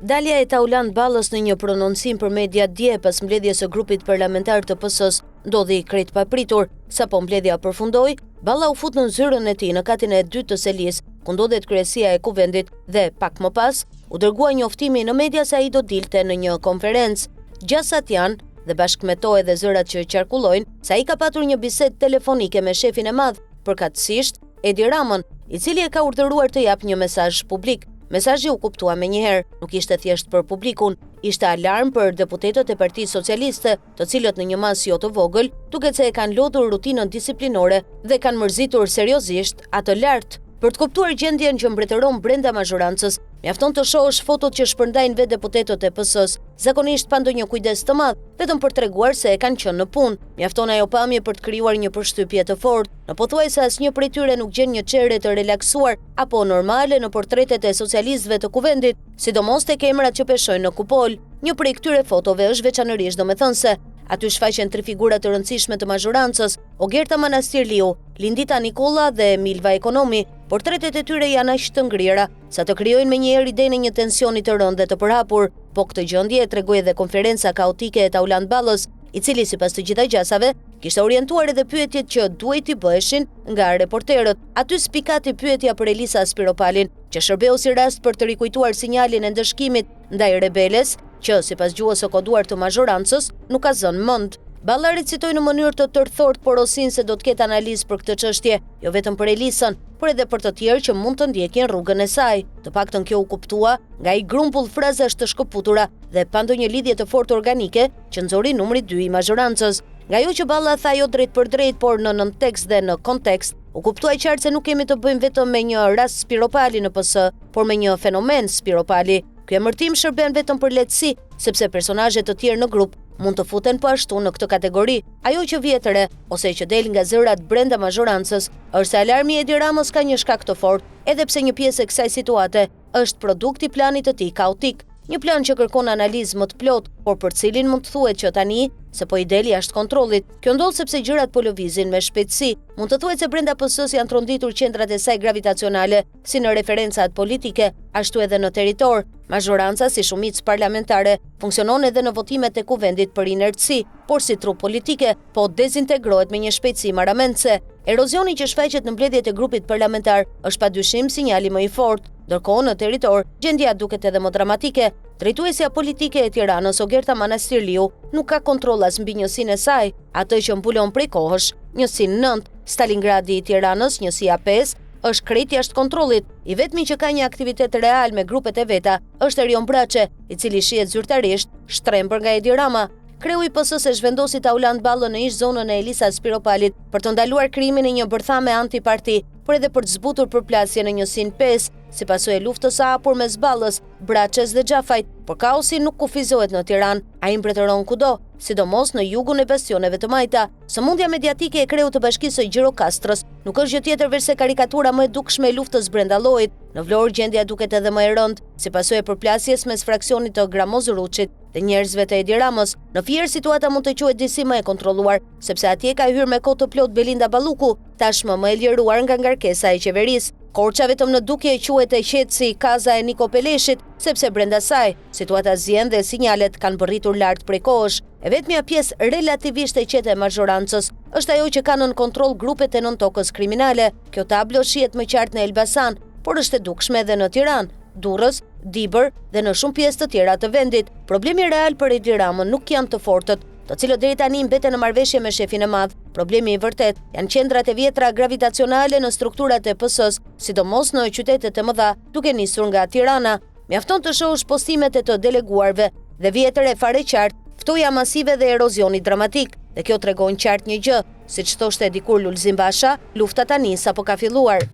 Dalja e Taulant Ballës në një prononcim për media dje pas mbledhjes së grupit parlamentar të PS-s ndodhi krejt papritur. Sapo mbledhja përfundoi, Balla u fut në zyrën e tij në katin e dytë të selis, ku ndodhet kryesia e kuvendit dhe pak më pas u dërgua njoftimi në media se ai do dilte në një konferencë. Gjasat janë dhe bashkë me to edhe zërat që qarkullojnë se ai ka patur një bisedë telefonike me shefin e madh, përkatësisht Edi Ramën, i cili e ka urdhëruar të japë një mesazh publik. Mesazhi u kuptua menjëherë, nuk ishte thjesht për publikun, ishte alarm për deputetët e Partisë Socialiste, të cilët në një mas jo të vogël, duket se e kanë lodhur rutinën disiplinore dhe kanë mërzitur seriozisht atë lart. Për të kuptuar gjendjen që mbretëron brenda mazhorancës, mjafton të shohësh fotot që shpërndajnë vetë deputetët e PS-s, zakonisht pa ndonjë kujdes të madh, vetëm për treguar se e kanë qenë në punë. Mjafton ajo pamje për të krijuar një përshtypje të fortë. Në pothuajse asnjë prej tyre nuk gjen një çere të relaksuar apo normale në portretet e socialistëve të kuvendit, sidomos tek emrat që peshojnë në kupol. Një prej këtyre fotove është veçanërisht domethënëse. Aty shfaqen tre figura të rëndësishme të mazhorancës, Ogerta Manastirliu, Lindita Nikolla dhe Milva Ekonomi. Portretet e tyre janë aq të ngrira sa të krijojnë menjëherë idenë një tensioni të rëndë dhe të përhapur, po këtë gjendje e tregoi edhe konferenca kaotike e Taulant Ballës, i cili sipas të gjitha gjasave kishte orientuar edhe pyetjet që duhej t'i bëheshin nga reporterët. Aty spikati pyetja për Elisa Spiropalin, që shërbeu si rast për të rikujtuar sinjalin e ndëshkimit ndaj rebeles, që sipas gjuhës së koduar të mazhorancës nuk ka zënë mend. Balla recitoi në mënyrë të tërthort porosin se do të ketë analizë për këtë çështje, jo vetëm për Elisën, por edhe për të tjerë që mund të ndjekin rrugën e saj. Të paktën kjo u kuptua nga i grumbull frazash të shkëputura dhe pa ndonjë lidhje të fortë organike që nxori numri 2 i mazhorancës. Nga ajo që Balla tha jo drejt për drejt, por në tekst dhe në kontekst, u kuptua qartë se nuk kemi të bëjmë vetëm me një rast Spiropali në PS, por me një fenomen Spiropali. Ky emërtim shërben vetëm për lehtësi, sepse personazhe të tjerë në grup mund të futen po ashtu në këtë kategori. Ajo që vjet re ose që del nga zërat brenda mazhorancës është se alarmi i Edi Ramës ka një shkak të fortë, edhe pse një pjesë e kësaj situate është produkt i planit të tij kaotik. Një plan që kërkon analizë më të plotë, por për cilin mund të thuhet që tani se po i del jashtë kontrollit. Kjo ndodh sepse gjërat po lëvizin me shpejtësi. Mund të thuhet se brenda PS-s janë tronditur qendrat e saj gravitacionale, si në referencat politike, ashtu edhe në territor. Mazhoranca, si shumicë parlamentare, funksionon edhe në votimet e kuvendit për inertësi, por si trup politike, po dezintegrohet me një shpejtësi maramendse. Erozioni që shfaqet në mbledhjet e grupit parlamentar është padyshim sinjali më i fortë. Ndërkohë në territor, gjendja duket edhe më dramatike. Drejtuesja politike e Tiranës, Ogerta Manastirliu, nuk ka kontroll as mbi njësinë e saj, atë që mbulon prej kohësh, njësinë 9, Stalingradi i Tiranës, njësia 5, është krejt jashtë kontrollit. I vetmi që ka një aktivitet real me grupet e veta është Erion Braçe, i cili shihet zyrtarisht shtrembër nga Edi Rama. Kreu i PS-s e zhvendosi Taulant Ballën në ish zonën e Elisa Spiropalit për të ndaluar krimin e një bërthame antiparti, por edhe për të zbutur përplasje në njësinë 5, si pasojë e luftës së hapur mes Ballës, Braçes dhe Xhafajt. Por kaosi nuk kufizohet në Tiranë, ai mbretëron kudo, sidomos në jugun e bastioneve të majta. Sëmundja mediatike e kreut të bashkisë së Gjirokastrës nuk është gjë tjetër veçse karikatura më e dukshme e luftës brenda llojit. Në Vlorë gjendja duket edhe më e rëndë, si pasojë e përplasjes mes fraksionit të Gramoz Ruçit dhe njerëzve të Edi Ramës. Në Fier situata mund të quhet disi më e kontrolluar, sepse atje ka hyrë me kohë të plot Belinda Balluku, tashmë më e liruar nga ngarkesa e qeverisë. Korça vetëm në dukje quhet e qetë si kaza e Niko Peleshit, sepse brenda saj situata zjen dhe sinjalet kanë bërritur lart prej kohësh. E vetmja pjesë relativisht e qetë e mazhorancës është ajo që ka nën kontroll grupet e nëntokës kriminale. Kjo tablo shihet më qartë në Elbasan, por është e dukshme edhe në Tiranë, Durrës, Dibër dhe në shumë pjesë të tjera të vendit. Problemi real për Edi Ramën nuk janë të fortët, të cilët deri tani mbeten në marrëveshje me shefin e madh. Problemi i vërtet janë qendrat e vjetra gravitacionale në strukturat e PS-s, sidomos në qytetet e mëdha, duke nisur nga Tirana. Mjafton të shohësh postimet e të deleguarve dhe vjetër e fare qartë, ftoja masive dhe erozioni dramatik. Dhe kjo tregon qartë një gjë, siç thoshte dikur Lulzim Basha, lufta tani sapo ka filluar.